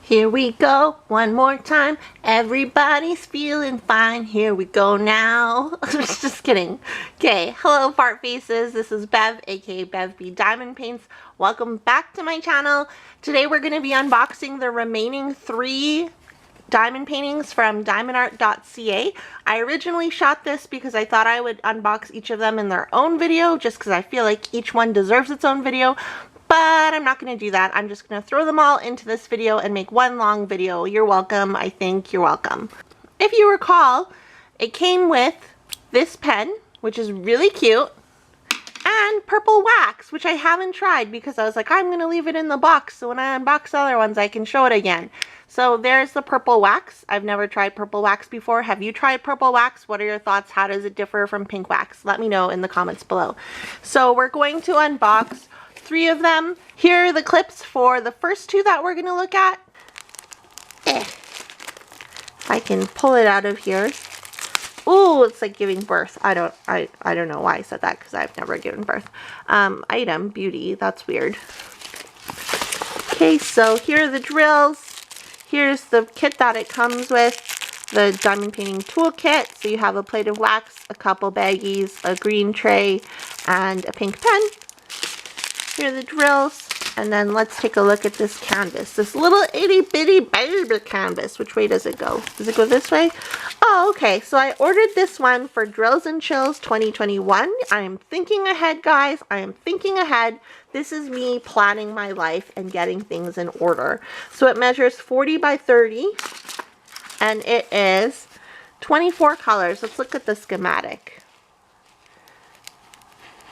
Here we go, one more time. Everybody's feeling fine. Here we go now. Just kidding. Okay, hello fart faces. This is Bev, aka Bev Diamond Paints. Welcome back to my channel. Today we're going to be unboxing the remaining 3 diamond paintings from diamondart.ca. I originally shot this because I thought I would unbox each of them in their own video, just because I feel like each one deserves its own video. But I'm not going to do that. I'm just going to throw them all into this video and make one long video. You're welcome. I think you're welcome. If you recall, it came with this pen, which is really cute, and purple wax, which I haven't tried because I was like, I'm going to leave it in the box so when I unbox other ones I can show it again. So there's the purple wax. I've never tried purple wax before. Have you tried purple wax? What are your thoughts? How does it differ from pink wax? Let me know in the comments below. So we're going to unbox 3 of them. Here are the clips for the first 2 that we're going to look at. If I can pull it out of here. Ooh, it's like giving birth. I don't know why I said that because I've never given birth. Item, beauty, that's weird. Okay, so here are the drills. Here's the kit that it comes with, the diamond painting toolkit. So you have a plate of wax, a couple baggies, a green tray, and a pink pen. Here are the drills. And then let's take a look at this canvas. This little itty bitty baby canvas. Which way does it go? Does it go this way? Oh, okay. So I ordered this one for Drills and Chills 2021. I am thinking ahead, guys. I am thinking ahead. This is me planning my life and getting things in order. So it measures 40 by 30. And it is 24 colors. Let's look at the schematic.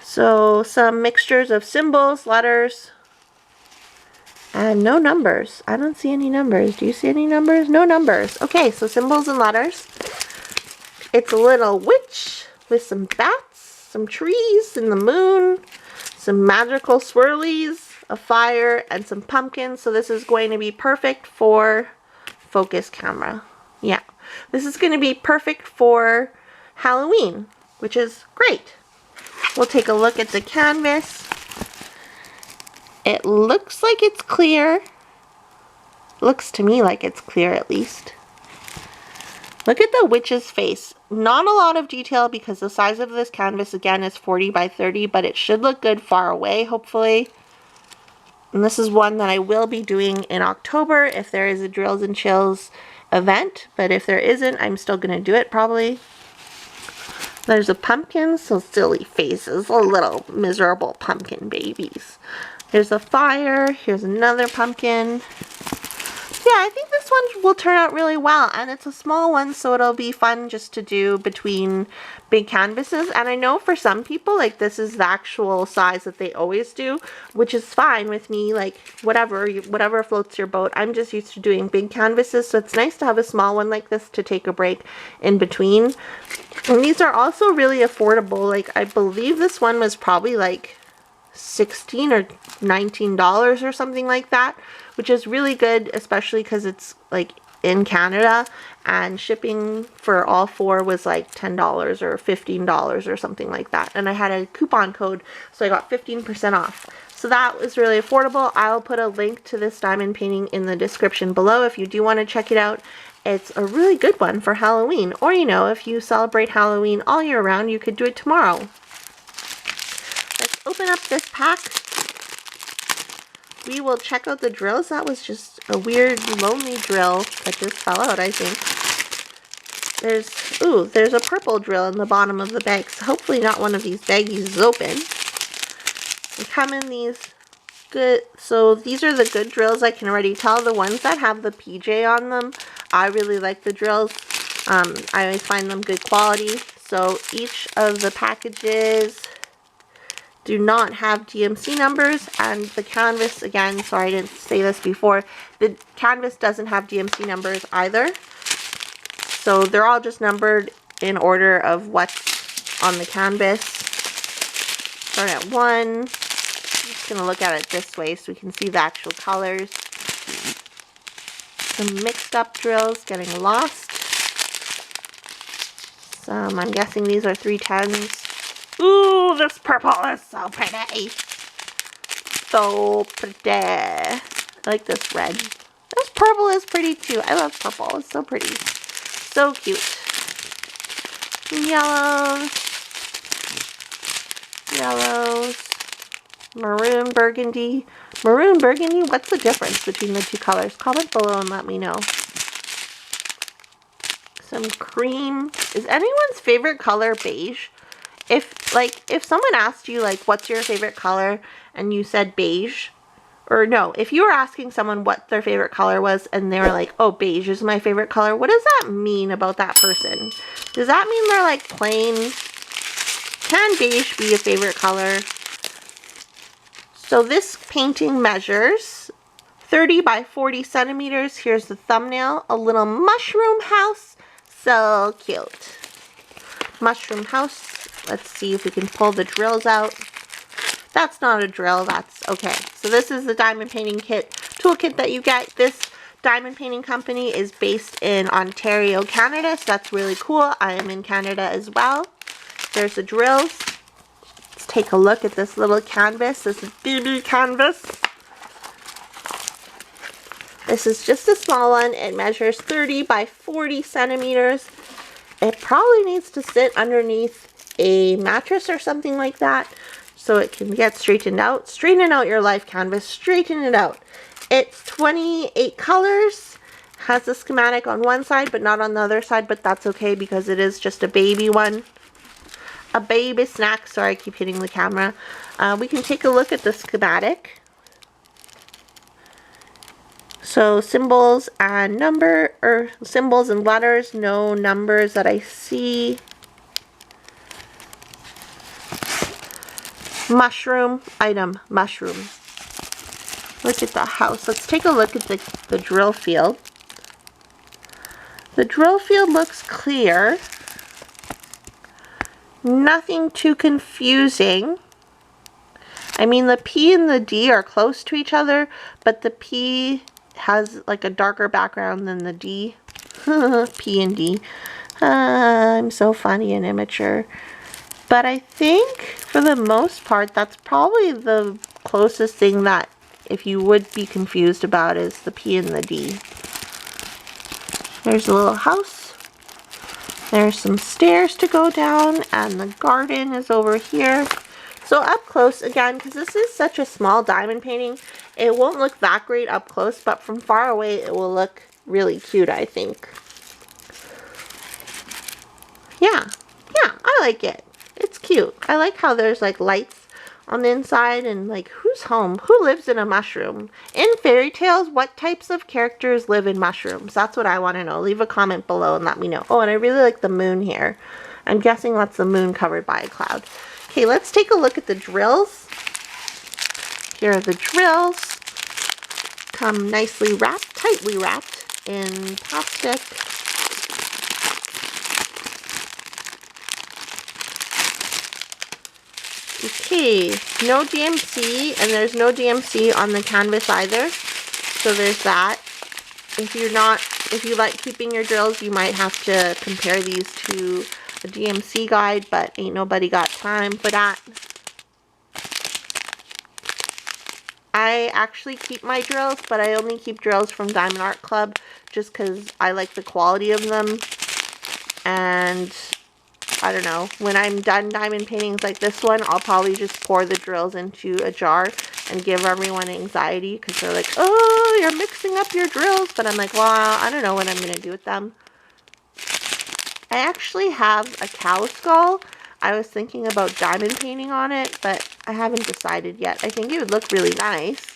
So some mixtures of symbols, letters, and no numbers. I don't see any numbers. Do you see any numbers? No numbers. Okay, so symbols and letters. It's a little witch with some bats, some trees and the moon, some magical swirlies, a fire, and some pumpkins. So this is going to be perfect for focus camera. Yeah, this is going to be perfect for Halloween, which is great. We'll take a look at the canvas. It looks like it's clear. Looks to me like it's clear at least. Look at the witch's face. Not a lot of detail because the size of this canvas again is 40 by 30, but it should look good far away, hopefully. And this is one that I will be doing in October if there is a Drills and Chills event, but if there isn't, I'm still going to do it probably. There's a pumpkin, so silly faces, little miserable pumpkin babies. There's a fire. Here's another pumpkin. Yeah, I think this one will turn out really well. And it's a small one, so it'll be fun just to do between big canvases. And I know for some people, like, this is the actual size that they always do, which is fine with me. Like, whatever floats your boat. I'm just used to doing big canvases, so it's nice to have a small one like this to take a break in between. And these are also really affordable. Like, I believe this one was probably like $16 or $19 or something like that, which is really good, especially because it's like in Canada, and shipping for all 4 was like $10 or $15 or something like that. And I had a coupon code, so I got 15% off. So that was really affordable. I'll put a link to this diamond painting in the description below if you do want to check it out. It's a really good one for Halloween, or you know, if you celebrate Halloween all year round, you could do it tomorrow. Let's open up this pack. We will check out the drills. That was just a weird, lonely drill that just fell out, I think. There's a purple drill in the bottom of the bag, so hopefully not one of these baggies is open. They come in these good, so these are the good drills. I can already tell. The ones that have the PJ on them, I really like the drills. I find them good quality. So each of the packages do not have DMC numbers, and the canvas, again, sorry I didn't say this before, the canvas doesn't have DMC numbers either. So they're all just numbered in order of what's on the canvas. Start at 1. I'm just going to look at it this way so we can see the actual colors. Some mixed up drills getting lost. Some, I'm guessing these are 310s. Ooh, this purple is so pretty. So pretty. I like this red. This purple is pretty too. I love purple. It's so pretty. So cute. Yellows. Yellows. Maroon burgundy. Maroon burgundy, what's the difference between the two colors? Comment below and let me know. Some cream. Is anyone's favorite color beige? If someone asked you like what's your favorite color and you said beige, or no, if you were asking someone what their favorite color was and they were like, oh, beige is my favorite color, what does that mean about that person? Does that mean they're like plain? Can beige be a favorite color? So this painting measures 30 by 40 centimeters. Here's the thumbnail, a little mushroom house. So cute. Mushroom house. Let's see if we can pull the drills out. That's not a drill, that's okay. So this is the diamond painting kit, toolkit that you get. This diamond painting company is based in Ontario, Canada, so that's really cool. I am in Canada as well. There's the drills. Let's take a look at this little canvas. This is BB canvas. This is just a small one. It measures 30 by 40 centimeters. It probably needs to sit underneath a mattress or something like that so it can get straightened out. Straighten out your life canvas. Straighten it out. It's 28 colors. Has a schematic on one side but not on the other side, but that's okay because it is just a baby one. A baby snack. Sorry, I keep hitting the camera. We can take a look at the schematic. So symbols and symbols and letters, no numbers that I see. Mushroom, item, mushroom. Look at the house. Let's take a look at the drill field. The drill field looks clear. Nothing too confusing. I mean, the P and the D are close to each other, but the P has like a darker background than the D. P and D. I'm so funny and immature. But I think for the most part, that's probably the closest thing that if you would be confused about is the P and the D. There's a little house. There's some stairs to go down, and the garden is over here. So up close, again, because this is such a small diamond painting, it won't look that great up close, but from far away it will look really cute, I think. Yeah, I like it. It's cute. I like how there's like lights on the inside and like who's home? Who lives in a mushroom? In fairy tales, what types of characters live in mushrooms? That's what I want to know. Leave a comment below and let me know. Oh, and I really like the moon here. I'm guessing that's the moon covered by a cloud. Okay, let's take a look at the drills. Here are the drills. Come nicely wrapped, tightly wrapped in plastic. Okay, no DMC, and there's no DMC on the canvas either. So there's that. If you like keeping your drills, you might have to compare these to a DMC guide, but ain't nobody got time for that. I actually keep my drills, but I only keep drills from Diamond Art Club just because I like the quality of them. And I don't know, when I'm done diamond paintings like this one, I'll probably just pour the drills into a jar and give everyone anxiety because they're like, oh, you're mixing up your drills. But I'm like, well, I don't know what I'm going to do with them. I actually have a cow skull. I was thinking about diamond painting on it, but I haven't decided yet. I think it would look really nice,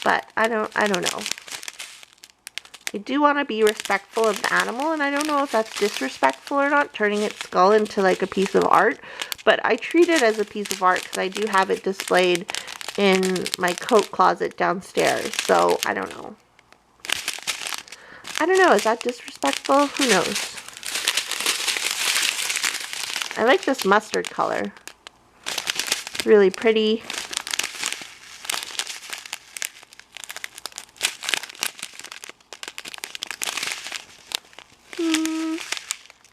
but I don't know. I do want to be respectful of the animal, and I don't know if that's disrespectful or not, turning its skull into like a piece of art, but I treat it as a piece of art because I do have it displayed in my coat closet downstairs, so I don't know. I don't know, is that disrespectful? Who knows? I like this mustard color. It's really pretty.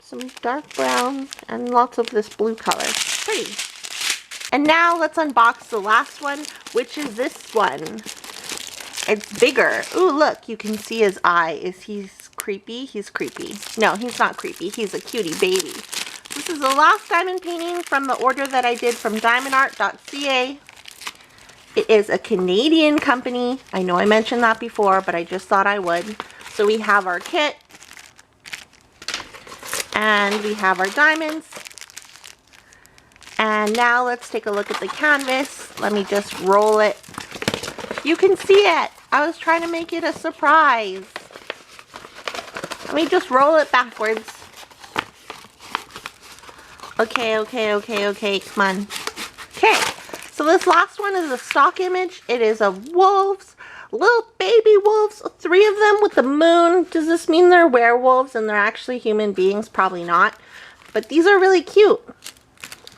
Some dark brown and lots of this blue color. Pretty. And now let's unbox the last one, which is this one. It's bigger. Ooh, look, you can see his eye. Is he creepy? He's creepy. No, he's not creepy. He's a cutie baby. This is the last diamond painting from the order that I did from diamondart.ca. It is a Canadian company. I know I mentioned that before, but I just thought I would. So we have our kit, and we have our diamonds. And now let's take a look at the canvas. Let me just roll it. You can see it. I was trying to make it a surprise. Let me just roll it backwards. Okay, come on. Okay, so this last one is a stock image. It is of wolves, little baby wolves, 3 of them with the moon. Does this mean they're werewolves and they're actually human beings? Probably not. But these are really cute.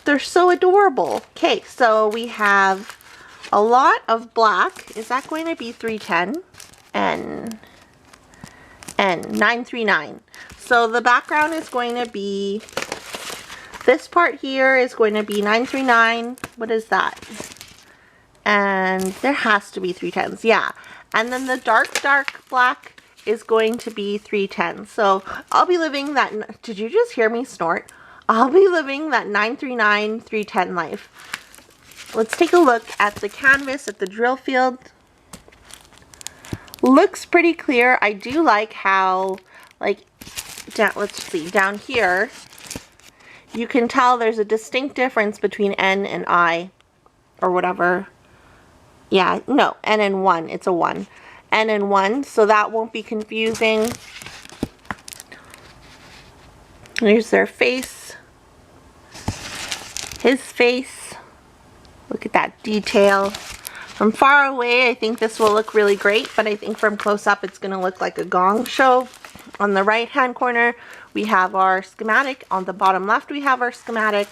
They're so adorable. Okay, so we have a lot of black. Is that going to be 310? And 939. So the background is going to be, this part here is going to be 939. What is that? And there has to be 310s. Yeah. And then the dark black is going to be 310. So I'll be living that, did you just hear me snort? I'll be living that 939, 310 life. Let's take a look at the canvas at the drill field. Looks pretty clear. I do like how, like, let's see, down here, you can tell there's a distinct difference between N and I, or whatever. Yeah, no, N and 1, it's a 1. N and 1, so that won't be confusing. Here's their face. His face. Look at that detail. From far away, I think this will look really great, but I think from close up, it's going to look like a gong show. On the right-hand corner, we have our schematic. On the bottom left, we have our schematic,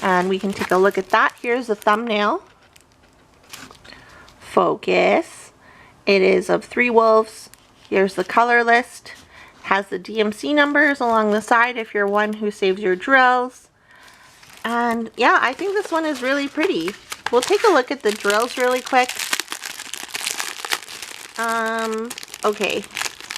and we can take a look at that. Here's the thumbnail. Focus. It is of 3 wolves. Here's the color list. Has the DMC numbers along the side if you're one who saves your drills. And yeah, I think this one is really pretty. We'll take a look at the drills really quick. Okay.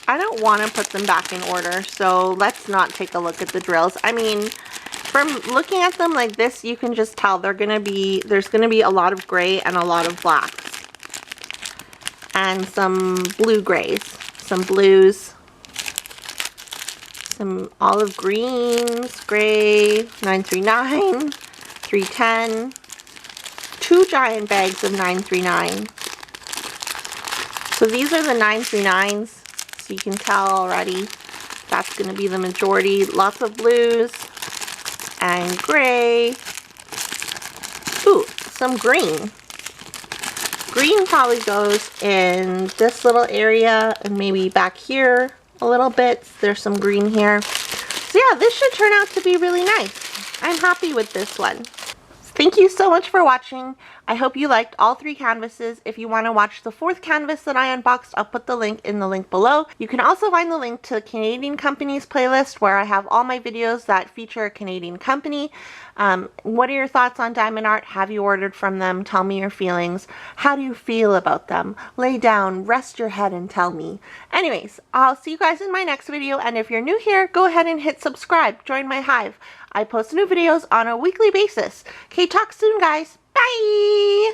I don't want to put them back in order, so let's not take a look at the drills. I mean, from looking at them like this, you can just tell there's going to be a lot of gray and a lot of blacks. And some blue grays, some blues, some olive greens, gray, 939, 310, 2 giant bags of 939. So these are the 939s. So you can tell already that's going to be the majority. Lots of blues and gray. Ooh, some green. Green probably goes in this little area and maybe back here a little bit. There's some green here. So yeah, this should turn out to be really nice. I'm happy with this one. Thank you so much for watching. I hope you liked all 3 canvases. If you want to watch the 4th canvas that I unboxed, I'll put the link in the link below. You can also find the link to Canadian Companies playlist where I have all my videos that feature a Canadian company. What are your thoughts on diamond art? Have you ordered from them? Tell me your feelings. How do you feel about them? Lay down, rest your head and tell me. Anyways, I'll see you guys in my next video, and if you're new here, go ahead and hit subscribe. Join my hive. I post new videos on a weekly basis. Okay, talk soon, guys. Bye!